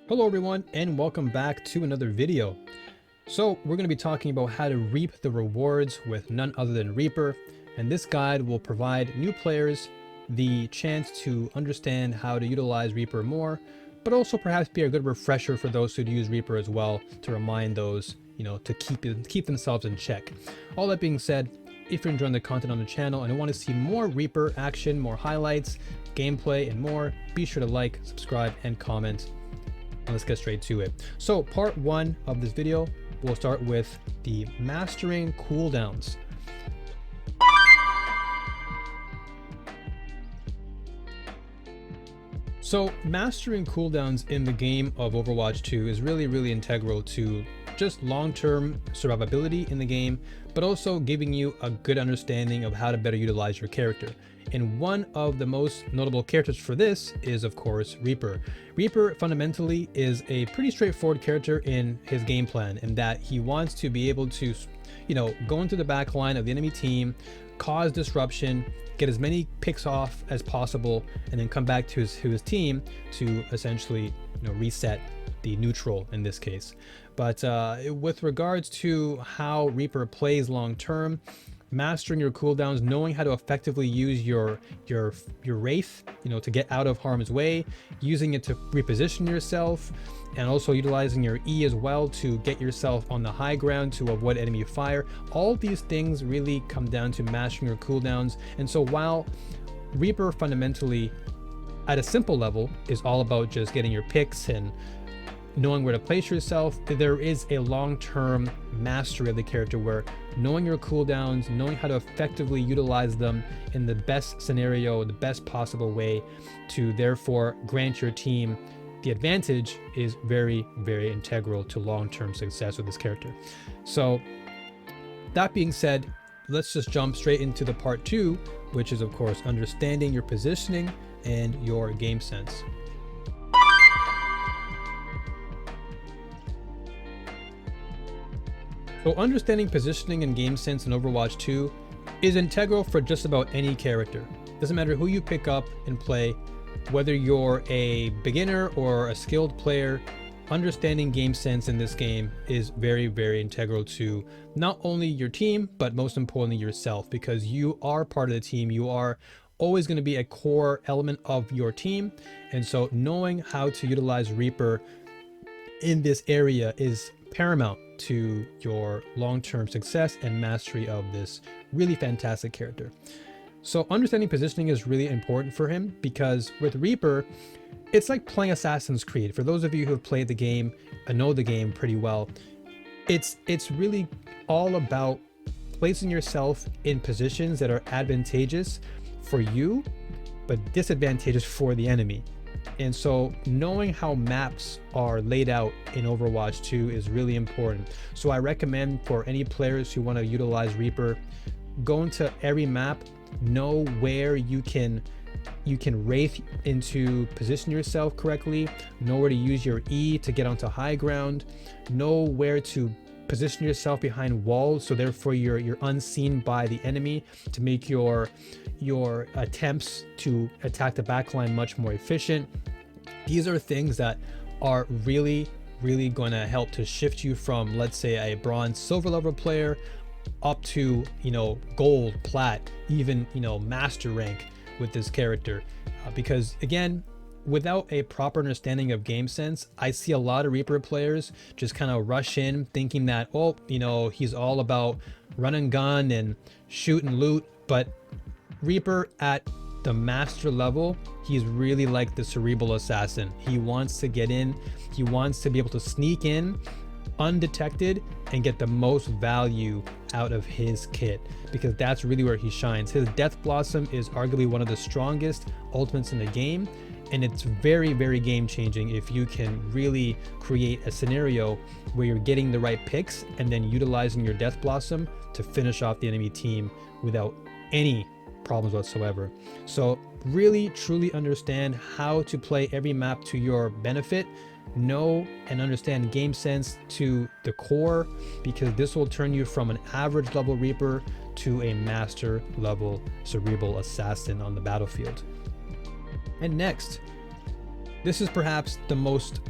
Hello everyone, and welcome back to another video. So we're going to be talking about how to reap the rewards with none other than Reaper, and this guide will provide new players the chance to understand how to utilize Reaper more, but also perhaps be a good refresher for those who use Reaper as well, to remind those, to keep themselves in check. All that being said, if you're enjoying the content on the channel and want to see more Reaper action, more highlights, gameplay, and more, be sure to like, subscribe, and comment. And let's get straight to it. So part one of this video, we'll start with the mastering cooldowns. So mastering cooldowns in the game of Overwatch 2 is really integral to just long-term survivability in the game, but also giving you a good understanding of how to better utilize your character. And one of the most notable characters for this is, of course, Reaper. Reaper fundamentally is a pretty straightforward character in his game plan, in that he wants to be able to, go into the back line of the enemy team, cause disruption, get as many picks off as possible, and then come back to his team to essentially, reset the neutral in this case. But with regards to how Reaper plays long term, mastering your cooldowns, knowing how to effectively use your Wraith, to get out of harm's way, using it to reposition yourself, and also utilizing your E as well to get yourself on the high ground to avoid enemy fire. All of these things really come down to mastering your cooldowns. And so while Reaper fundamentally at a simple level is all about just getting your picks and knowing where to place yourself, there is a long-term mastery of the character where knowing your cooldowns, knowing how to effectively utilize them in the best scenario, the best possible way to therefore grant your team the advantage is very integral to long-term success with this character. So that being said, let's just jump straight into the part two, which is of course understanding your positioning and your game sense. So understanding positioning and game sense in Overwatch 2 is integral for just about any character. Doesn't matter who you pick up and play, whether you're a beginner or a skilled player, understanding game sense in this game is very integral to not only your team, but most importantly yourself, because you are part of the team. You are always going to be a core element of your team. And so knowing how to utilize Reaper in this area is paramount to your long-term success and mastery of this really fantastic character. So understanding positioning is really important for him, because with Reaper, it's like playing Assassin's Creed. For those of you who have played the game and know the game pretty well, it's really all about placing yourself in positions that are advantageous for you, but disadvantageous for the enemy. And so knowing how maps are laid out in Overwatch 2 is really important. So I recommend for any players who want to utilize Reaper, go into every map, know where you can Wraith into position yourself correctly, know where to use your E to get onto high ground, know where to position yourself behind walls, so therefore you're unseen by the enemy, to make your attempts to attack the backline much more efficient. These are things that are really going to help to shift you from, let's say, a bronze silver level player up to gold, plat, even master rank with this character, because again, without a proper understanding of game sense, I see a lot of Reaper players just kind of rush in thinking that, oh, he's all about run and gun and shoot and loot. But Reaper at the master level, he's really like the cerebral assassin. He wants to get in, he wants to be able to sneak in undetected and get the most value out of his kit, because that's really where he shines. His Death Blossom is arguably one of the strongest ultimates in the game, and it's very game changing if you can really create a scenario where you're getting the right picks and then utilizing your Death Blossom to finish off the enemy team without any problems whatsoever. So really truly understand how to play every map to your benefit. Know and understand game sense to the core, because this will turn you from an average level Reaper to a master level cerebral assassin on the battlefield. And next, This is perhaps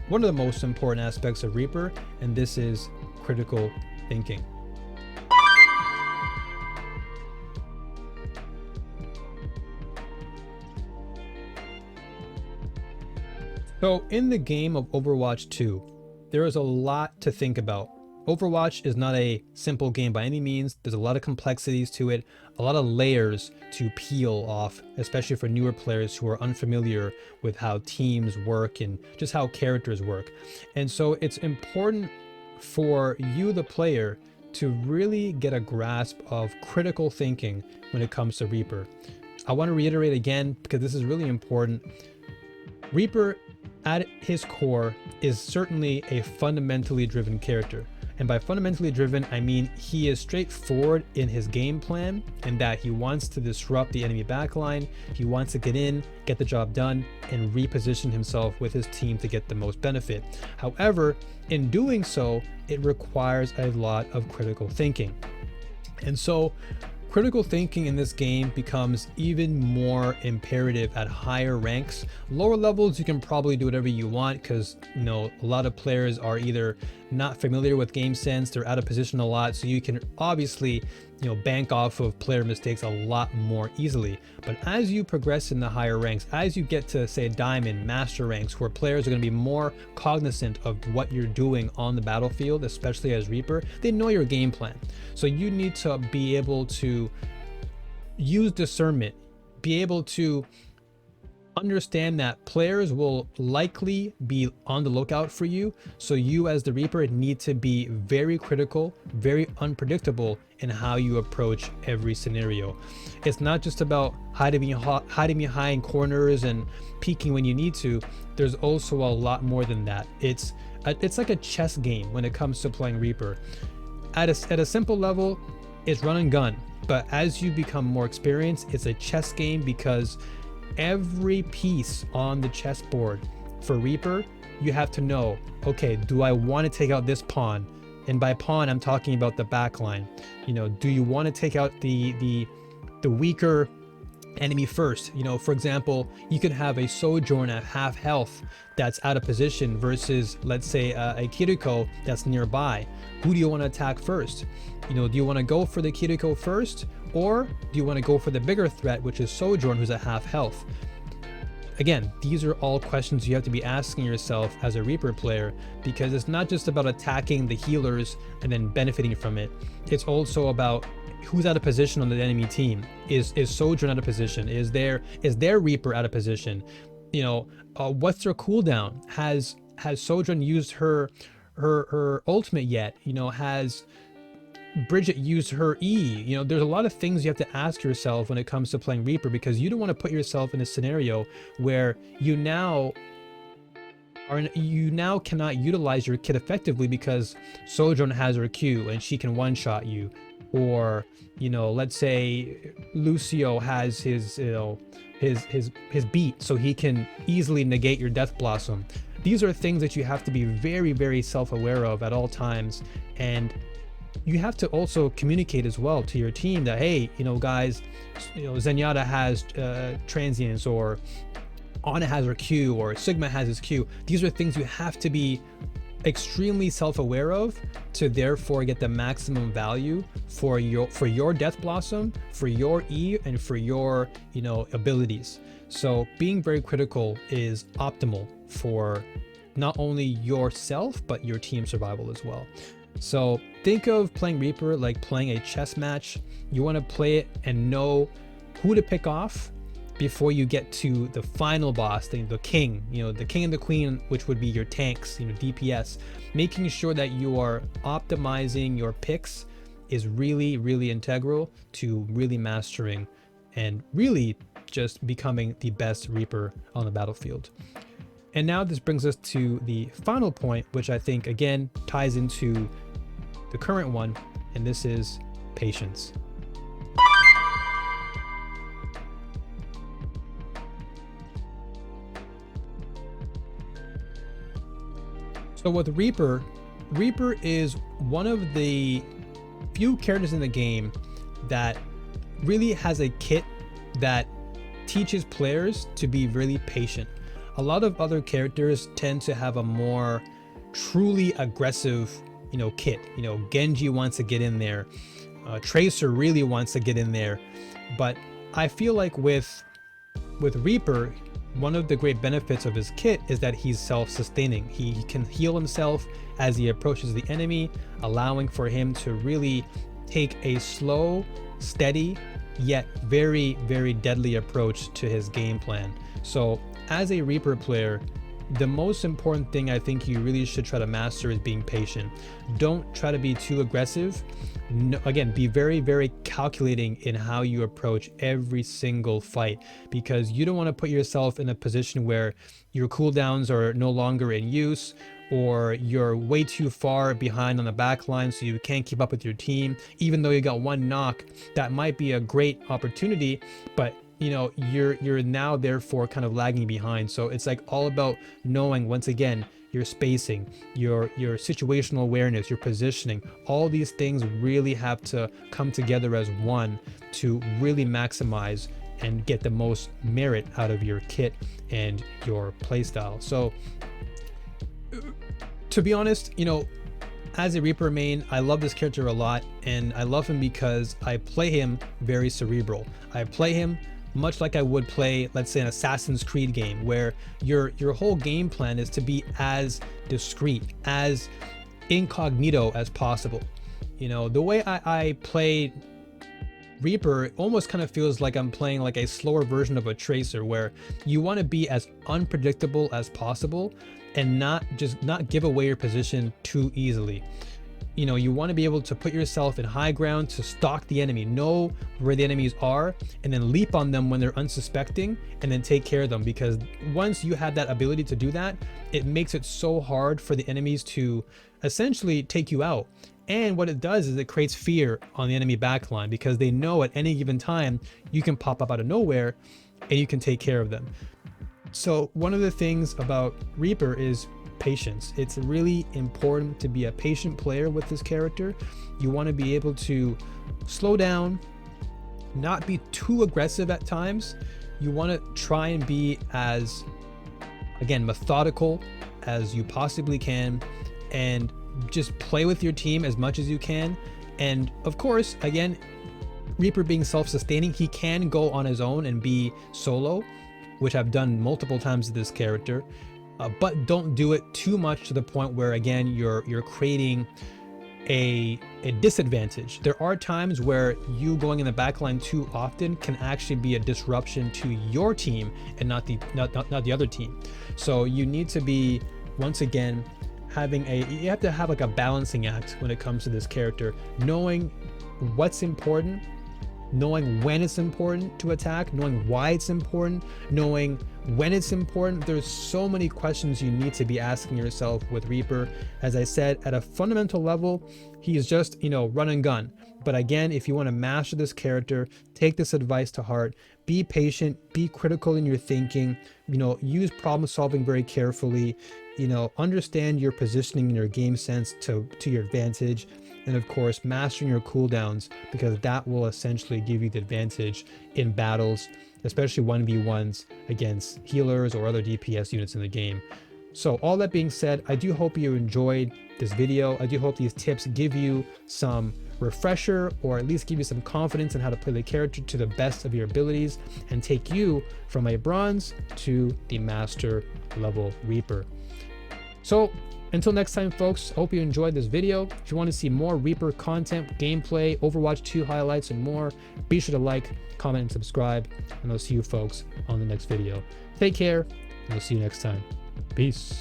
one of the most important aspects of Reaper, and this is critical thinking. So in the game of Overwatch 2, there is a lot to think about. Overwatch is not a simple game by any means. There's a lot of complexities to it, a lot of layers to peel off, especially for newer players who are unfamiliar with how teams work and just how characters work. And so it's important for you, the player, to really get a grasp of critical thinking when it comes to Reaper. I want to reiterate again, because this is really important. Reaper, at his core, is certainly a fundamentally driven character. And by fundamentally driven, I mean he is straightforward in his game plan, and that he wants to disrupt the enemy backline. He wants to get in, get the job done, and reposition himself with his team to get the most benefit. However, in doing so, it requires a lot of critical thinking. And so critical thinking in this game becomes even more imperative at higher ranks. Lower levels, you can probably do whatever you want, because a lot of players are either not familiar with game sense, they're out of position a lot, so you can obviously bank off of player mistakes a lot more easily. But as you progress in the higher ranks, as you get to, say, diamond, master ranks, where players are going to be more cognizant of what you're doing on the battlefield, especially as Reaper, they know your game plan. So you need to be able to use discernment, be able to understand that players will likely be on the lookout for you. So you, as the Reaper, need to be very critical, very unpredictable in how you approach every scenario. It's not just about hiding behind corners and peeking when you need to. There's also a lot more than that. It's like a chess game when it comes to playing Reaper. At a simple level, it's run and gun. But as you become more experienced, it's a chess game, because every piece on the chessboard for Reaper, you have to know, okay, do I want to take out this pawn? And by pawn, I'm talking about the back line. Do you want to take out the weaker enemy first? For example, you could have a Sojourn at half health that's out of position versus, let's say, a Kiriko that's nearby. Who do you want to attack first? Do you want to go for the Kiriko first, or do you want to go for the bigger threat, which is Sojourn, who's at half health? Again, these are all questions you have to be asking yourself as a Reaper player, because it's not just about attacking the healers and then benefiting from it. It's also about who's out of position on the enemy team. Is Sojourn out of position? Is their Reaper out of position? What's their cooldown? Has Sojourn used her ultimate yet? Has Bridget used her E? There's a lot of things you have to ask yourself when it comes to playing Reaper, because you don't want to put yourself in a scenario where you now cannot utilize your kit effectively because Sojourn has her Q and she can one-shot you. Or let's say Lucio has his beat, so he can easily negate your Death Blossom. These are things that you have to be very, very self-aware of at all times, and you have to also communicate as well to your team that, hey, guys, Zenyatta has transients, or Ana has her Q, or Sigma has his Q. These are things you have to be extremely self-aware of to therefore get the maximum value for your Death Blossom, for your E, and for your abilities. So being very critical is optimal for not only yourself but your team survival as well. So think of playing Reaper like playing a chess match. You want to play it and know who to pick off before you get to the final boss, the king, the king and the queen, which would be your tanks, DPS. Making sure that you are optimizing your picks is really, really integral to really mastering and really just becoming the best Reaper on the battlefield. And now this brings us to the final point, which I think again ties into the current one, and this is patience. So with Reaper is one of the few characters in the game that really has a kit that teaches players to be really patient. A lot of other characters tend to have a more truly aggressive, kit. Genji wants to get in there. Tracer really wants to get in there. But I feel like with Reaper, one of the great benefits of his kit is that he's self-sustaining. He can heal himself as he approaches the enemy, allowing for him to really take a slow, steady, yet very, very deadly approach to his game plan. So as a Reaper player, the most important thing I think you really should try to master is being patient. Don't try to be too aggressive. No, again, be very, very calculating in how you approach every single fight, because you don't want to put yourself in a position where your cooldowns are no longer in use, or you're way too far behind on the back line so you can't keep up with your team. Even though you got one knock, that might be a great opportunity, but you're now therefore kind of lagging behind. So it's like all about knowing, once again, your spacing, your situational awareness, your positioning. All these things really have to come together as one to really maximize and get the most merit out of your kit and your playstyle. So to be honest, as a Reaper main, I love this character a lot, and I love him because I play him very cerebral. I play him much like I would play, let's say, an Assassin's Creed game, where your whole game plan is to be as discreet, as incognito as possible. The way I play Reaper almost kind of feels like I'm playing like a slower version of a Tracer, where you want to be as unpredictable as possible and not give away your position too easily. You want to be able to put yourself in high ground to stalk the enemy, know where the enemies are, and then leap on them when they're unsuspecting, and then take care of them. Because once you have that ability to do that, it makes it so hard for the enemies to essentially take you out. And what it does is it creates fear on the enemy backline, because they know at any given time you can pop up out of nowhere and you can take care of them. So one of the things about Reaper is patience. It's really important to be a patient player with this character. You want to be able to slow down, not be too aggressive at times. You want to try and be as, again, methodical as you possibly can, and just play with your team as much as you can. And of course, again, Reaper being self-sustaining, he can go on his own and be solo, which I've done multiple times with this character. But don't do it too much to the point where, again, you're creating a disadvantage. There are times where you going in the backline too often can actually be a disruption to your team and not the other team. So you need to be, once again, you have to have like a balancing act when it comes to this character, knowing what's important, knowing when it's important to attack, knowing why it's important, knowing when it's important. There's so many questions you need to be asking yourself with Reaper. As I said, at a fundamental level, he's just, run and gun. But again, if you want to master this character, take this advice to heart. Be patient, be critical in your thinking, use problem solving very carefully, understand your positioning and your game sense to your advantage. And of course, mastering your cooldowns, because that will essentially give you the advantage in battles, especially 1v1s against healers or other DPS units in the game. So all that being said, I do hope you enjoyed this video. I do hope these tips give you some refresher, or at least give you some confidence in how to play the character to the best of your abilities and take you from a bronze to the master level Reaper. So until next time, folks, hope you enjoyed this video. If you want to see more Reaper content, gameplay, Overwatch 2 highlights, and more, be sure to like, comment, and subscribe. And I'll see you folks on the next video. Take care, and I'll see you next time. Peace.